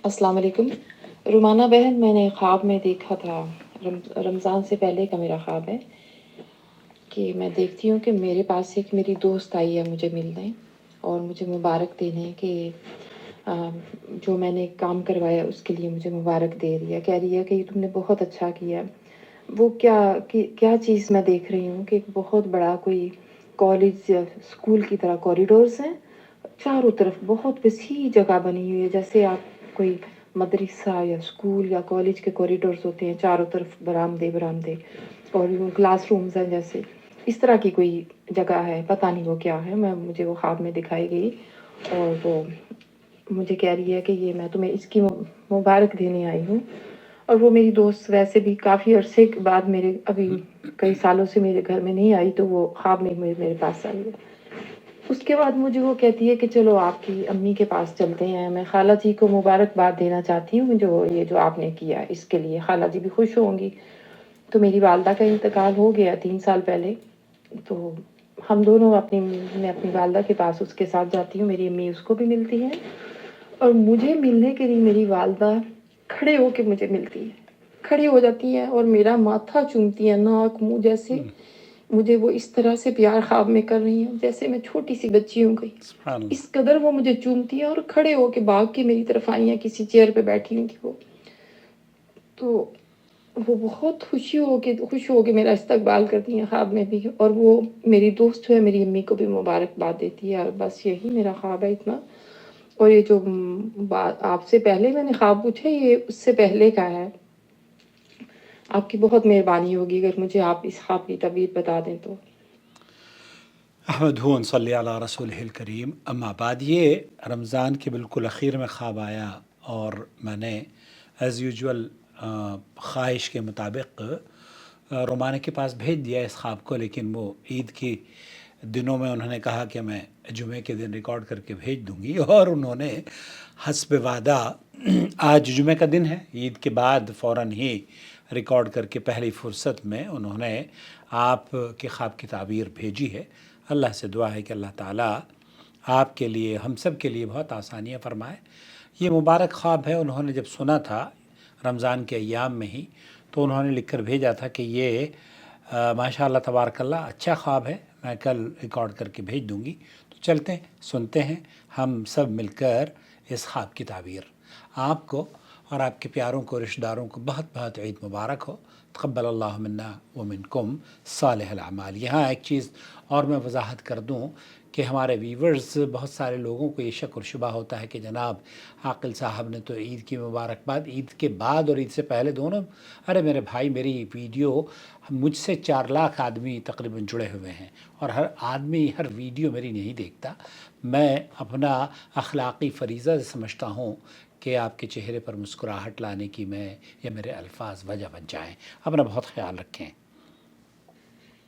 अस्सलाम वालेकुम। रुमाना बहन, मैंने ख्वाब में देखा था, रमज़ान से पहले का मेरा ख्वाब है कि मैं देखती हूँ कि मेरे पास एक मेरी दोस्त आई है मुझे मिलने और मुझे मुबारक देने कि जो मैंने काम करवाया उसके लिए मुझे मुबारक दे रही है। कह रही है कि तुमने बहुत अच्छा किया। वो क्या चीज़ मैं देख रही हूँ कि एक बहुत बड़ा कोई कॉलेज या स्कूल की तरह कॉरिडोर्स हैं, चारों तरफ बहुत वसी जगह बनी हुई है, जैसे आप कोई मदरसा या स्कूल या कॉलेज के कॉरिडोर्स होते हैं, चारों तरफ बरामदे बरामदे और यूँ क्लासरूम्स हैं, जैसे इस तरह की कोई जगह है। पता नहीं वो क्या है, मुझे वो ख्वाब में दिखाई गई और वो मुझे कह रही है कि ये मैं तुम्हें इसकी मुबारक देने आई हूँ। और वो मेरी दोस्त वैसे भी काफ़ी अरसे के बाद मेरे अभी कई सालों से मेरे घर में नहीं आई, तो वो ख्वाब में मेरे पास आई है। उसके बाद मुझे वो कहती है कि चलो आपकी अम्मी के पास चलते हैं, मैं खाला जी को मुबारकबाद देना चाहती हूँ जो आपने किया इसके लिए, खाला जी भी खुश होंगी। तो मेरी वालदा का इंतकाल हो गया 3 साल पहले, तो हम दोनों मैं अपनी वालदा के पास उसके साथ जाती हूँ, मेरी अम्मी उसको भी मिलती हैं और मुझे मिलने के लिए मेरी वालदा खड़े होके मुझे मिलती है, खड़ी हो जाती हैं और मेरा माथा चूमती हैं, नाक मुँह जैसे मुझे वो इस तरह से प्यार ख्वाब में कर रही हैं जैसे मैं छोटी सी बच्ची हूँ कोई। इस कदर वो मुझे चूमती हैं और खड़े होके भाग के मेरी तरफ आई हैं, किसी चेयर पे बैठी हुई थी वो। तो वो बहुत खुश हो के मेरा इस्तकबाल करती हैं ख्वाब में भी, और वो मेरी दोस्त जो है मेरी अम्मी को भी मुबारकबाद देती है। और बस यही मेरा ख्वाब है, इतना। और ये जो बात आपसे पहले मैंने ख्वाब पूछा, ये उससे पहले का है। आपकी बहुत मेहरबानी होगी अगर मुझे आप इस ख्वाब की तबीर बता दें तो। अहमद सल्ली अला रसूलिहिल करीम। अम्मा बाद, ये रमज़ान के बिल्कुल आखिर में ख्वाब आया और मैंने एज़ यूजुअल ख्वाहिश के मुताबिक रोमाना के पास भेज दिया इस ख्वाब को, लेकिन वो ईद की दिनों में उन्होंने कहा कि मैं जुमे के दिन रिकॉर्ड करके भेज दूंगी, और उन्होंने हस्ब वादा आज जुमे का दिन है, ईद के बाद फ़ौरन ही रिकॉर्ड करके पहली फ़ुर्सत में उन्होंने आप के ख्वाब की ताबीर भेजी है। अल्लाह से दुआ है कि अल्लाह ताला आपके लिए, हम सब के लिए बहुत आसानियाँ फ़रमाए। ये मुबारक ख्वाब है, उन्होंने जब सुना था रमज़ान के अय्याम में ही, तो उन्होंने लिख कर भेजा था कि ये माशाअल्लाह तबारकल्लाह अच्छा ख्वाब है, मैं कल रिकॉर्ड करके भेज दूँगी। तो चलते हैं, सुनते हैं हम सब मिलकर इस ख्वाब की ताबीर। आपको और आपके प्यारों को, रिश्तेदारों को बहुत बहुत ईद मुबारक हो। तक़ब्बल अल्लाहु मिन्ना व मिनकुम सालिहल अमाल। यहाँ एक चीज़ और मैं वजाहत कर दूँ कि हमारे व्यूवर्स, बहुत सारे लोगों को ये शक और शुबा होता है कि जनाब आकिल साहब ने तो ईद की मुबारकबाद ईद के बाद और ईद से पहले दोनों। अरे मेरे भाई, मेरी वीडियो, मुझसे 4 लाख आदमी तकरीबन जुड़े हुए हैं और हर आदमी हर वीडियो मेरी नहीं देखता। मैं अपना अखलाक़ी फ़रीज़ा समझता हूँ कि आपके चेहरे पर मुस्कुराहट लाने की मैं या मेरे अल्फाज वजह बन जाएँ। अपना बहुत ख्याल रखें।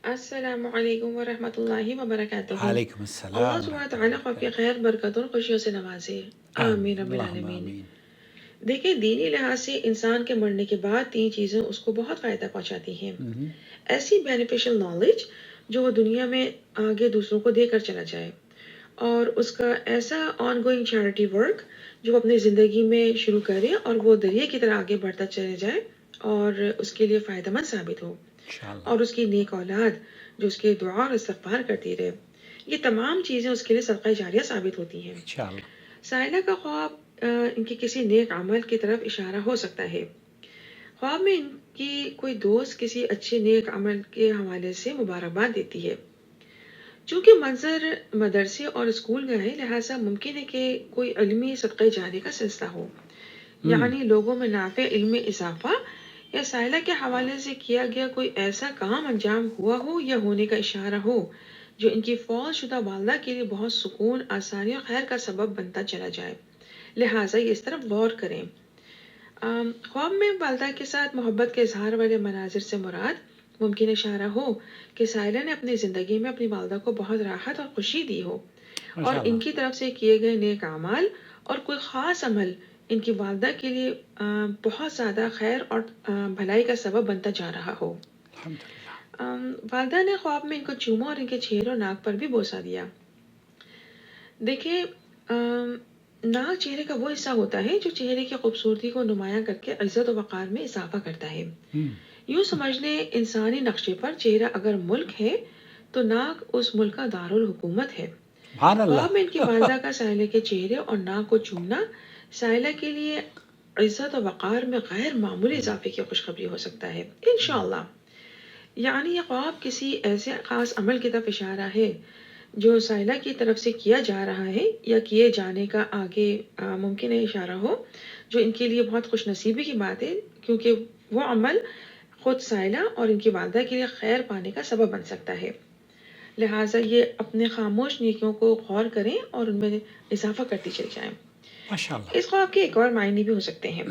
अस्सलामु अलैकुम व रहमतुल्लाहि व बरकातुहू। वालेकुम अल्लाह अस्सलाम सुब्हानहू व तआला को अपनी खैर, बरकत और खुशियों से नवाजे। आमीन आमीन, रब्बिल अल्लाहुम्मा आलमीन। आमीन। देखिए, दीनी लिहाज से इंसान के मरने के बाद 3 चीज़ें उसको बहुत फ़ायदा पहुँचाती हैं। ऐसी बेनिफिशियल नॉलेज जो वो दुनिया में आगे दूसरों को देकर चला जाए, और उसका ऐसा ऑनगोइंग चैरिटी वर्क जो वो अपनी ज़िंदगी में शुरू करे और वो दरिया की तरह आगे बढ़ता चले जाए और उसके लिए फ़ायदेमंद साबित हो, इंशाअल्लाह। और उसकी नेक औलाद जो उसकी दुआ और इस्तग़फ़ार करती रहे। ये तमाम चीज़ें उसके लिए सदक़ा जारिया साबित होती हैं। इंशाअल्लाह। साइला का ख्वाब इनके किसी नेक अमल की तरफ इशारा हो सकता है। ख्वाब में इनकी कोई दोस्त किसी अच्छे नेक अमल के हवाले से मुबारकबाद देती है। चूँकि मंज़र मदरसे और स्कूल का है, लिहाजा मुमकिन है कि कोई इल्मी सदक़ा जारिया का सिलसिला हो, यानी लोगों में नाफ़े इल्म में इज़ाफ़ा, या साइला के हवाले से किया गया कोई ऐसा काम अंजाम हुआ हो या होने का इशारा हो जो इनकी फ़ौत शुदा वालदा के लिए बहुत सुकून, आसानी और खैर का सबब बनता चला जाए। लिहाजा ये इस तरफ गौर करें। ख्वाब में वालदा के साथ मोहब्बत के इजहार वाले मनाजिर से मुराद मुमकिन इशारा हो कि साइला ने अपनी ज़िंदगी में अपनी वालदा को बहुत राहत और खुशी दी हो, और माशाअल्लाह। इनकी तरफ से किए गए नेक अमाल और कोई ख़ास अमल इनकी वालदा के लिए बहुत ज़्यादा खैर और भलाई का सबब बनता जा रहा हो। अल्हम्दुलिल्लाह। वालदा ने ख्वाब में इनको चूमा और इनके चेहरे और नाक पर भी बोसा दिया। देखिए, नाक चेहरे का वो हिस्सा होता है जो चेहरे की खूबसूरती को नुमायां करके इज्जत और वक़ार में इजाफा करता है। यूँ समझ लें इंसानी नक्शे पर चेहरा अगर मुल्क है तो नाक उस मुल्क का दारुल हुकूमत है। सुभान अल्लाह। ख्वाब में इनकी वालिदा का साइला के चेहरे और नाक को चूमना साइला के लिए इज्जत और वक़ार में गैर मामूली इजाफे की खुशखबरी हो सकता है इंशाअल्लाह। यानी ये ख्वाब किसी ऐसे ख़ास अमल की तरफ इशारा है जो साइला की तरफ से किया जा रहा है या किए जाने का आगे मुमकिन है इशारा हो, जो इनके लिए बहुत खुशनसीबी की बात है क्योंकि वो अमल खुद साइला और इनकी वालिदा के लिए खैर पाने का सबब बन सकता है। लिहाजा ये अपने खामोश नेकियों को गौर करें और उनमें इजाफा करती चली जाएं। माशाअल्लाह। इस ख्वाब के एक और मायने भी हो सकते हैं।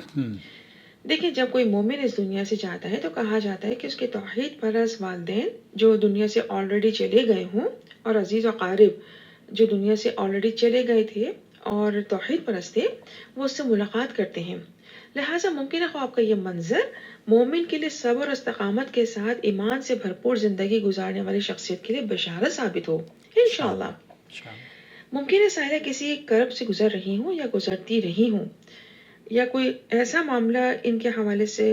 देखिए जब कोई मोमिन इस दुनिया से जाता है तो कहा जाता है कि उसके तौहीद परस्त वालिदैन जो दुनिया से ऑलरेडी चले गए हों और अजीज़ व क़ारिब जो दुनिया से ऑलरेडी चले गए थे और तौहीद परस्त थे, वो उससे मुलाकात करते हैं। लिहाजा मुमकिन है ख्वाब का ये मंजर मोमिन के लिए सब्र और इस्तिक़ामत के साथ ईमान से भरपूर ज़िंदगी गुजारने वाली शख्सियत के लिए बशारत साबित हो इंशाअल्लाह। मुमकिन है साहिरा किसी कर्ब से गुजर रही हूँ या गुजरती रही हूँ या कोई ऐसा मामला इनके हवाले से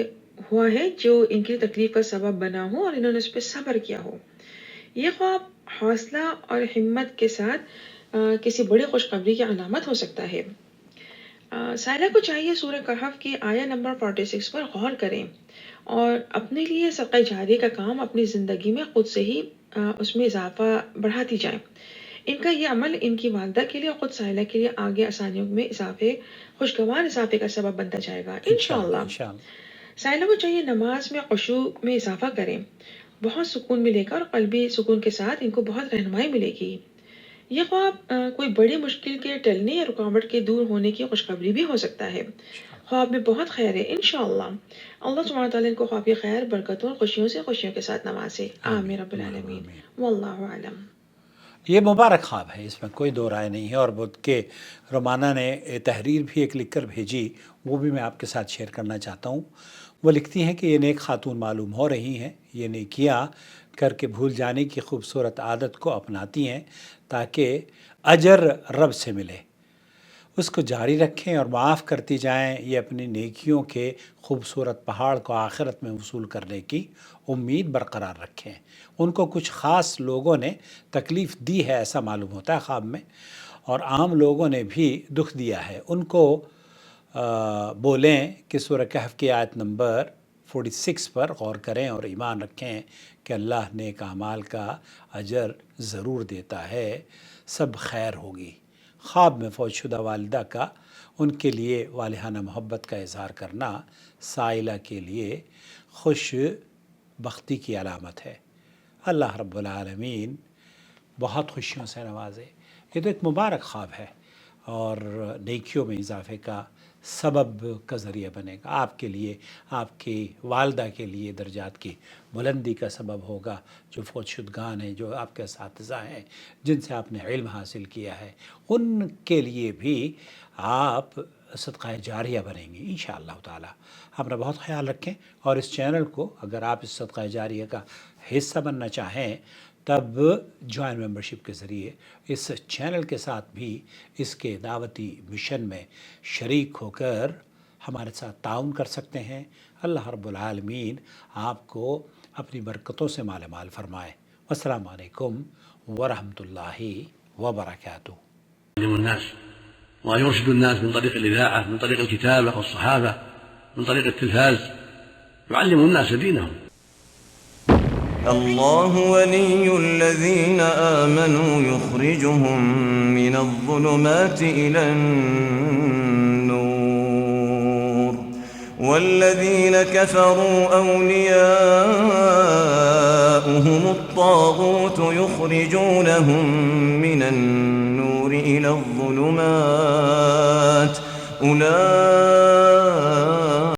हुआ है जो इनकी तकलीफ का सबब बना हो और इन्होंने उस पर सब्र किया हो। ये ख्वाब हौसला और हिम्मत के साथ किसी बड़ी खुशखबरी की अलामत हो सकता है। साहिरा को चाहिए सूरह कहफ की आया नंबर 46 पर गौर करें और अपने लिए सदका जारिया का काम अपनी ज़िंदगी में खुद से ही उसमें इजाफा बढ़ाती जाए। इनका ये अमल इनकी वालिदा के लिए और खुद साहिला के लिए आगे आसानियों में खुशगवार इजाफे का सबब बनता जाएगा इंशाअल्लाह। साहिला को चाहिए नमाज में खुशू में इजाफा करें, बहुत सुकून मिलेगा और क़ल्बी सुकून के साथ इनको बहुत रहनुमाई मिलेगी। ये ख्वाब कोई बड़ी मुश्किल के टलने या रुकावट के दूर होने की खुशखबरी भी हो सकता है। ख्वाब में बहुत खैर है इंशाअल्लाह। अल्लाह सुब्हानहू व तआला इनको ख्वाब की खैर बरकतों और खुशियों के साथ नवाजे। आमीन रब्बिल आलमीन। वल्लाहु आलम। ये मुबारक ख्वाब है, इसमें कोई दो राय नहीं है। और बुध के रोमाना ने तहरीर भी एक लिख कर भेजी, वो भी मैं आपके साथ शेयर करना चाहता हूँ। वो लिखती हैं कि ये नेक खातून मालूम हो रही हैं, ये नेकियाँ करके भूल जाने की खूबसूरत आदत को अपनाती हैं ताकि अजर रब से मिले, उसको जारी रखें और माफ़ करती जाएं। ये अपनी नेकियों के खूबसूरत पहाड़ को आखिरत में वसूल करने की उम्मीद बरकरार रखें। उनको कुछ ख़ास लोगों ने तकलीफ़ दी है ऐसा मालूम होता है ख्वाब में, और आम लोगों ने भी दुख दिया है। उनको बोलें कि सूरह कहफ की आयत नंबर 46 पर गौर करें और ईमान रखें कि अल्लाह नेक अमाल का अजर ज़रूर देता है, सब खैर होगी। ख्वाब में फौतशुदा वालिदा का उनके लिए वालिहाना मोहब्बत का इज़हार करना साइला के लिए खुश बख्ती की अलामत है। अल्लाह रब्बुल आलमीन बहुत खुशियों से नवाजे। ये तो एक मुबारक ख्वाब है और नेकियों में इजाफे का सबब का ज़रिया बनेगा आपके लिए, आपकी वालदा के लिए दर्जात की बुलंदी का सबब होगा। जो फौतशुदगान हैं, जो आपके असातिज़ा हैं, जिनसे आपने इल्म हासिल किया है, उनके लिए भी आप सदका जारिया बनेंगे इंशाअल्लाह ताला। अपना बहुत ख्याल रखें और इस चैनल को अगर आप इस सदका जारिया का हिस्सा बनना चाहें तब जॉइन मेंबरशिप के ज़रिए इस चैनल के साथ भी इसके दावती मिशन में शरीक होकर हमारे साथ ताउन कर सकते हैं। अल्लाह रब्बुल आलमीन आपको अपनी बरकतों से माला माल फरमाए। अस्सलामु अलैकुम वरहमतुल्लाहि वबरकातुहू। ويرشد الناس من طريق الإذاعة، من طريق الكتابة والصحافة، من طريق التلفاز، يعلم الناس دينهم. الله ولي الذين آمنوا يخرجهم من الظلمات إلى النور والذين كفروا أولياؤهم الطاغوت يخرجونهم من النور إلى الظلمات أولئك